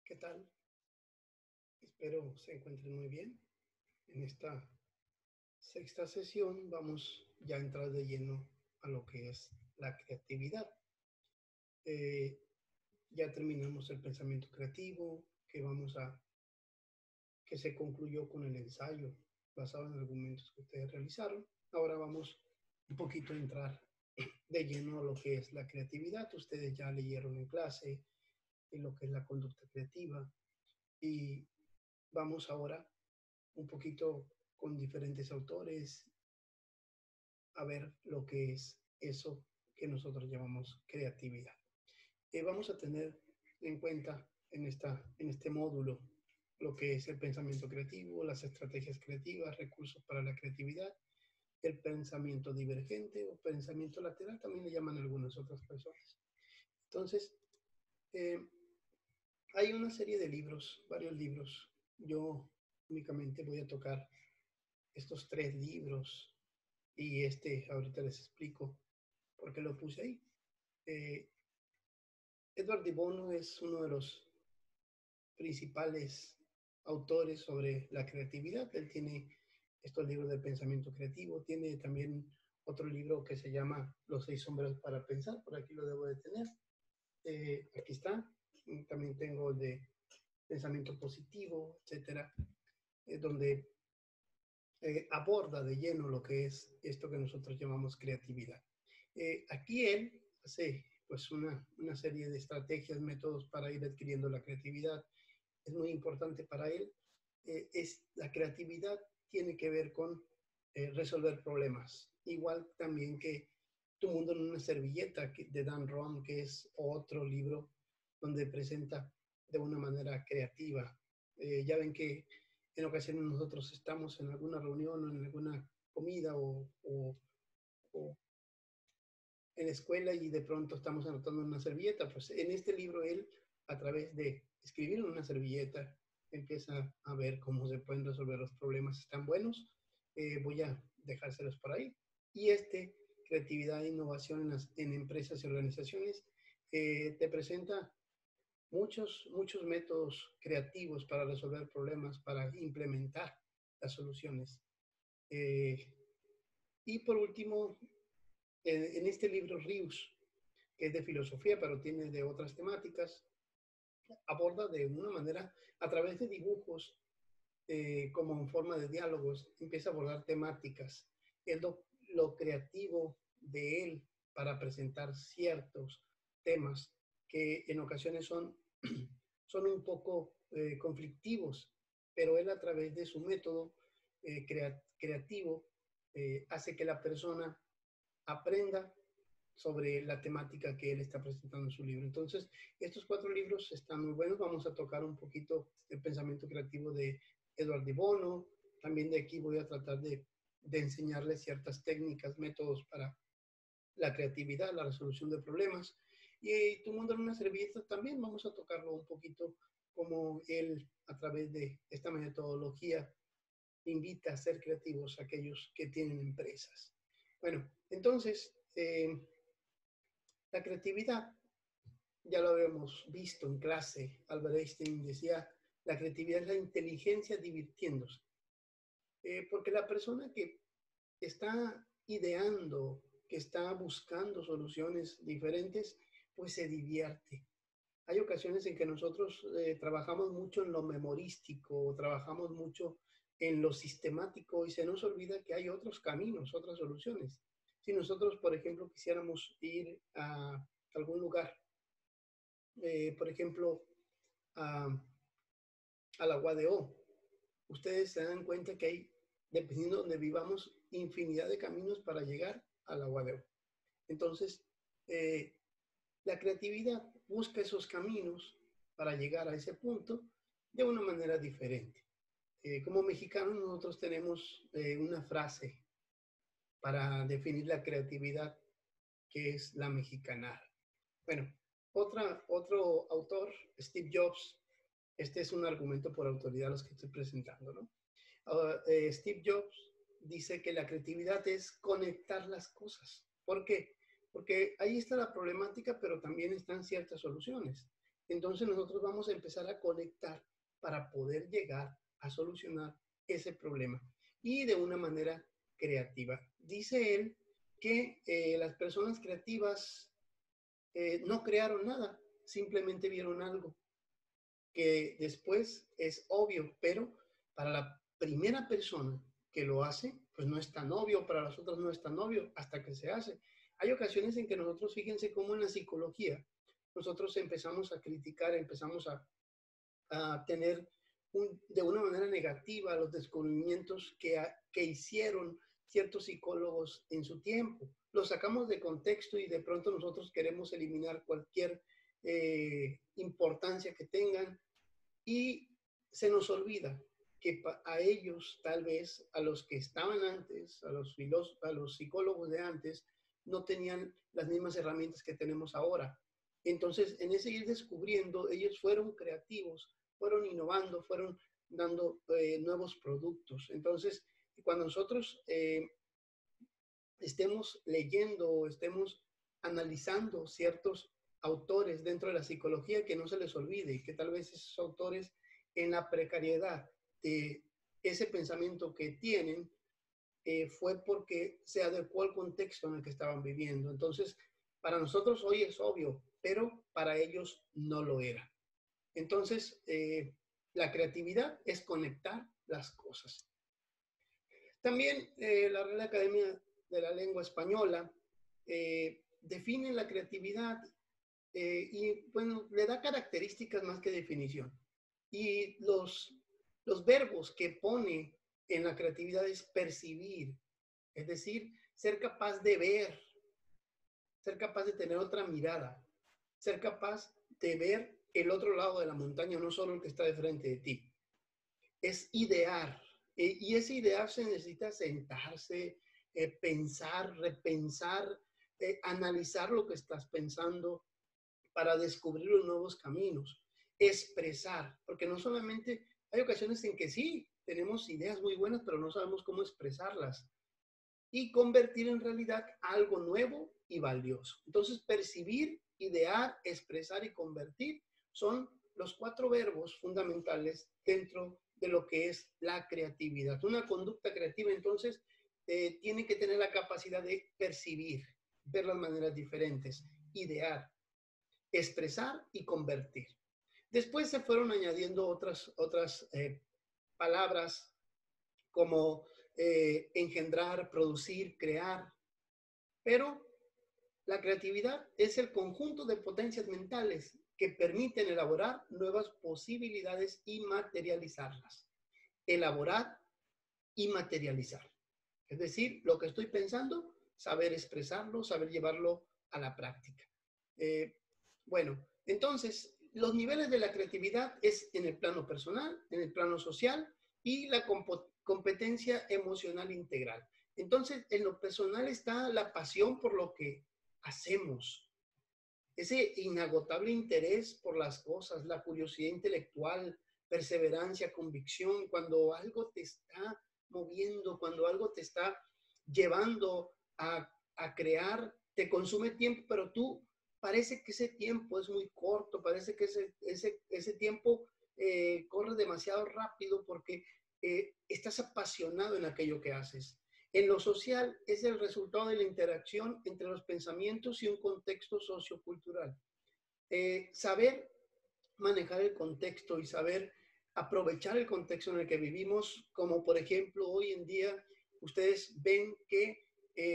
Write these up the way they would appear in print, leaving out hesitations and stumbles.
¿Qué tal? Espero se encuentren muy bien. En esta sexta sesión vamos ya a entrar de lleno a lo que es la creatividad. Eh, ya terminamos el pensamiento creativo, que se concluyó con el ensayo basado en argumentos que ustedes realizaron. Ahora vamos un poquito a entrar de lleno a lo que es la creatividad. Ustedes ya leyeron en clase lo que es la conducta creativa y vamos ahora un poquito con diferentes autores a ver lo que es eso que nosotros llamamos creatividad. Vamos a tener en cuenta en este módulo lo que es el pensamiento creativo, las estrategias creativas, recursos para la creatividad, el pensamiento divergente o pensamiento lateral, también le llaman algunas otras personas. Entonces, eh, hay una serie de libros, varios libros. Yo únicamente voy a tocar estos tres libros y ahorita les explico por qué lo puse ahí. Eh, Edward de Bono es uno de los principales autores sobre la creatividad. Él tiene estos libros del pensamiento creativo, tiene también otro libro que se llama Los 6 sombras para pensar, por aquí lo debo de tener. Aquí está. También tengo el de pensamiento positivo, etcétera, donde aborda de lleno lo que es esto que nosotros llamamos creatividad. Aquí él hace pues una serie de estrategias, métodos para ir adquiriendo la creatividad. Es muy importante para él. La creatividad tiene que ver con resolver problemas. Igual también que Tu mundo en una servilleta de Dan Rohn, que es otro libro donde presenta de una manera creativa. Ya ven que en ocasiones nosotros estamos en alguna reunión o en alguna comida o en la escuela y de pronto estamos anotando en una servilleta. Pues en este libro él, a través de escribir en una servilleta, empieza a ver cómo se pueden resolver los problemas. Están buenos, voy a dejárselos por ahí. Y creatividad e innovación en empresas y organizaciones, te presenta muchos métodos creativos para resolver problemas, para implementar las soluciones. Y por último, en este libro Rius, que es de filosofía, pero tiene de otras temáticas, aborda de una manera, a través de dibujos, como en forma de diálogos, empieza a abordar temáticas. Es lo creativo de él para presentar ciertos temas que en ocasiones son un poco conflictivos, pero él a través de su método creativo hace que la persona aprenda sobre la temática que él está presentando en su libro. Entonces, estos 4 libros están muy buenos. Vamos a tocar un poquito el pensamiento creativo de Edward de Bono. También de aquí voy a tratar de enseñarles ciertas técnicas, métodos para la creatividad, la resolución de problemas. Y Tu mundo en una servilleta también vamos a tocarlo un poquito, como él, a través de esta metodología, invita a ser creativos a aquellos que tienen empresas. Bueno, entonces, la creatividad, ya lo habíamos visto en clase. Albert Einstein decía, la creatividad es la inteligencia divirtiéndose. Porque la persona que está ideando, que está buscando soluciones diferentes, pues se divierte. Hay ocasiones en que nosotros trabajamos mucho en lo memorístico, trabajamos mucho en lo sistemático y se nos olvida que hay otros caminos, otras soluciones. Si nosotros, por ejemplo, quisiéramos ir a algún lugar, por ejemplo, a, a la UADO, ustedes se dan cuenta que hay, dependiendo de donde vivamos, infinidad de caminos para llegar a la UADO. Entonces, la creatividad busca esos caminos para llegar a ese punto de una manera diferente. Como mexicanos nosotros tenemos una frase para definir la creatividad que es la mexicanada. Bueno, otro autor, Steve Jobs, este es un argumento por autoridad los que estoy presentando, ¿no? Steve Jobs dice que la creatividad es conectar las cosas. ¿Por qué? Porque ahí está la problemática, pero también están ciertas soluciones. Entonces nosotros vamos a empezar a conectar para poder llegar a solucionar ese problema y de una manera creativa. Dice él que las personas creativas no crearon nada, simplemente vieron algo que después es obvio, pero para la primera persona que lo hace, pues no es tan obvio, para las otras no es tan obvio hasta que se hace. Hay ocasiones en que nosotros, fíjense cómo en la psicología, nosotros empezamos a criticar, empezamos a tener de una manera negativa los descubrimientos que hicieron ciertos psicólogos en su tiempo. Los sacamos de contexto y de pronto nosotros queremos eliminar cualquier importancia que tengan y se nos olvida que a ellos, tal vez, a los que estaban antes, a los psicólogos de antes, no tenían las mismas herramientas que tenemos ahora. Entonces, en ese ir descubriendo, ellos fueron creativos, fueron innovando, fueron dando nuevos productos. Entonces, cuando nosotros estemos leyendo o estemos analizando ciertos autores dentro de la psicología, que no se les olvide que tal vez esos autores en la precariedad de ese pensamiento que tienen fue porque se adecuó al contexto en el que estaban viviendo. Entonces, para nosotros hoy es obvio, pero para ellos no lo era. Entonces, la creatividad es conectar las cosas. También la Real Academia de la Lengua Española define la creatividad y, bueno, le da características más que definición. Y los verbos que pone en la creatividad es percibir, es decir, ser capaz de ver, ser capaz de tener otra mirada, ser capaz de ver el otro lado de la montaña, no solo el que está de frente de ti. Es idear, y ese idear se necesita sentarse, pensar, repensar, analizar lo que estás pensando para descubrir los nuevos caminos. Expresar, porque no solamente hay ocasiones en que sí, tenemos ideas muy buenas, pero no sabemos cómo expresarlas. Y convertir en realidad algo nuevo y valioso. Entonces, percibir, idear, expresar y convertir son los 4 verbos fundamentales dentro de lo que es la creatividad. Una conducta creativa, entonces, tiene que tener la capacidad de percibir, ver las maneras diferentes, idear, expresar y convertir. Después se fueron añadiendo otras palabras como engendrar, producir, crear, pero la creatividad es el conjunto de potencias mentales que permiten elaborar nuevas posibilidades y materializarlas. Elaborar y materializar. Es decir, lo que estoy pensando, saber expresarlo, saber llevarlo a la práctica. Bueno, entonces, los niveles de la creatividad es en el plano personal, en el plano social y la competencia emocional integral. Entonces, en lo personal está la pasión por lo que hacemos, ese inagotable interés por las cosas, la curiosidad intelectual, perseverancia, convicción, cuando algo te está moviendo, cuando algo te está llevando a crear, te consume tiempo, pero tú parece que ese tiempo es muy corto, parece que ese tiempo corre demasiado rápido porque estás apasionado en aquello que haces. En lo social es el resultado de la interacción entre los pensamientos y un contexto sociocultural. Saber manejar el contexto y saber aprovechar el contexto en el que vivimos, como por ejemplo hoy en día ustedes ven que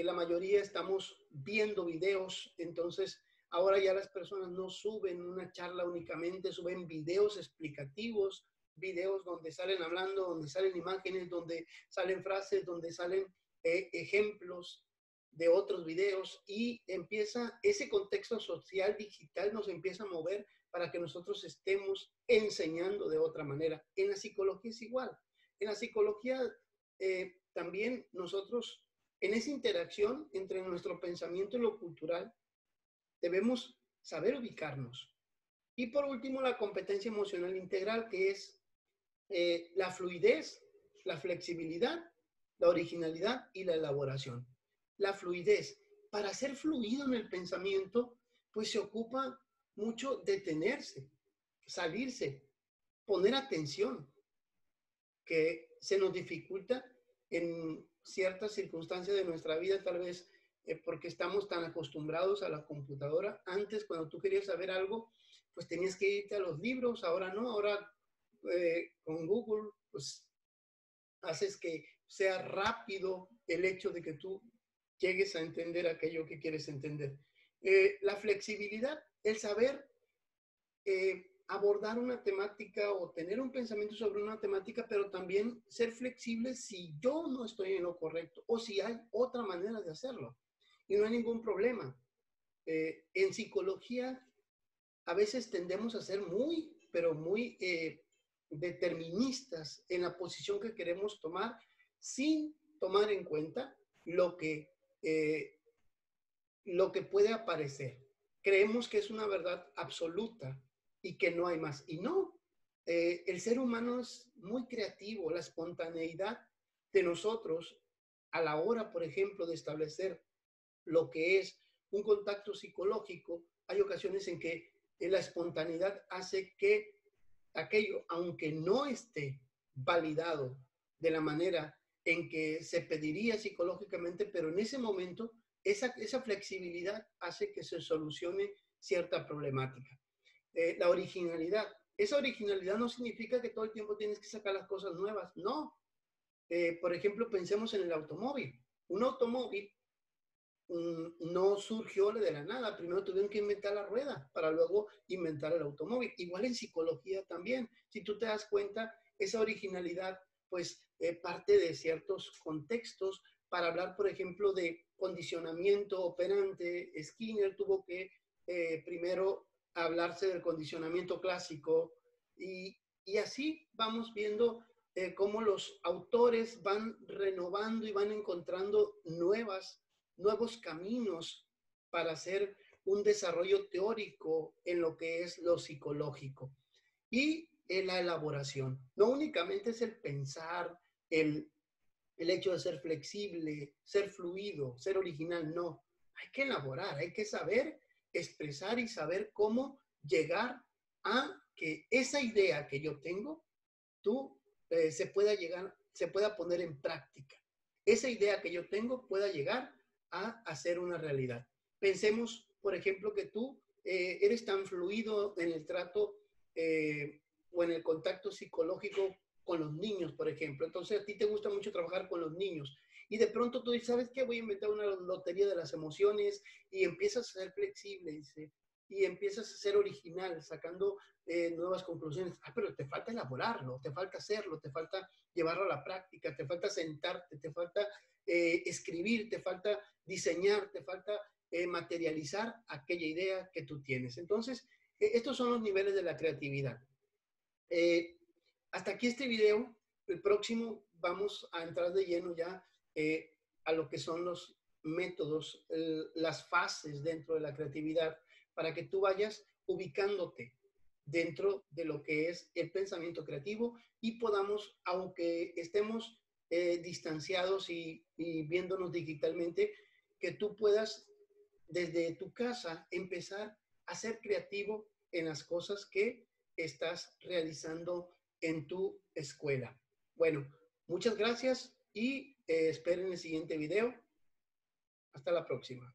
la mayoría estamos viendo videos, entonces ahora ya las personas no suben una charla únicamente, suben videos explicativos, videos donde salen hablando, donde salen imágenes, donde salen frases, donde salen ejemplos de otros videos y empieza ese contexto social digital nos empieza a mover para que nosotros estemos enseñando de otra manera. En la psicología es igual. En la psicología también nosotros, en esa interacción entre nuestro pensamiento y lo cultural, debemos saber ubicarnos. Y por último, la competencia emocional integral, que es la fluidez, la flexibilidad, la originalidad y la elaboración. La fluidez. Para ser fluido en el pensamiento, pues se ocupa mucho detenerse. salirse, poner atención, que se nos dificulta en ciertas circunstancias de nuestra vida, tal vez porque estamos tan acostumbrados a la computadora. Antes, cuando tú querías saber algo, pues tenías que irte a los libros, ahora no, ahora con Google, pues haces que sea rápido el hecho de que tú llegues a entender aquello que quieres entender. La flexibilidad, el saber abordar una temática o tener un pensamiento sobre una temática, pero también ser flexible si yo no estoy en lo correcto o si hay otra manera de hacerlo. Y no hay ningún problema. En psicología a veces tendemos a ser muy, pero muy deterministas en la posición que queremos tomar sin tomar en cuenta eh, lo que puede aparecer. Creemos que es una verdad absoluta y que no hay más. Y no, el ser humano es muy creativo, la espontaneidad de nosotros a la hora, por ejemplo, de establecer lo que es un contacto psicológico, hay ocasiones en que la espontaneidad hace que aquello, aunque no esté validado de la manera en que se pediría psicológicamente, pero en ese momento esa flexibilidad hace que se solucione cierta problemática. La originalidad. Esa originalidad no significa que todo el tiempo tienes que sacar las cosas nuevas, no. Por ejemplo, pensemos en el automóvil. Un automóvil no surgió de la nada. Primero tuvieron que inventar la rueda para luego inventar el automóvil. Igual en psicología también. Si tú te das cuenta, esa originalidad pues parte de ciertos contextos. Para hablar, por ejemplo, de condicionamiento operante, Skinner tuvo que primero hablarse del condicionamiento clásico y así vamos viendo cómo los autores van renovando y van encontrando nuevos caminos para hacer un desarrollo teórico en lo que es lo psicológico. Y en la elaboración. No únicamente es el pensar, el hecho de ser flexible, ser fluido, ser original, no. Hay que elaborar, hay que saber expresar y saber cómo llegar a que esa idea que yo tengo, se pueda poner en práctica. Esa idea que yo tengo pueda llegar a hacer una realidad. Pensemos, por ejemplo, que tú eres tan fluido en el trato o en el contacto psicológico con los niños, por ejemplo. Entonces, a ti te gusta mucho trabajar con los niños. Y de pronto tú dices, ¿sabes qué? Voy a inventar una lotería de las emociones y empiezas a ser flexible, dice, y empiezas a ser original, sacando nuevas conclusiones. Ah, pero te falta elaborarlo, te falta hacerlo, te falta llevarlo a la práctica, te falta sentarte, te falta escribir, te falta diseñar, te falta materializar aquella idea que tú tienes. Entonces, estos son los niveles de la creatividad. Hasta aquí este video. El próximo vamos a entrar de lleno ya a lo que son los métodos, las fases dentro de la creatividad, para que tú vayas ubicándote dentro de lo que es el pensamiento creativo y podamos, aunque estemos distanciados y viéndonos digitalmente, que tú puedas desde tu casa empezar a ser creativo en las cosas que estás realizando en tu escuela. Bueno, muchas gracias y esperen el siguiente video. Hasta la próxima.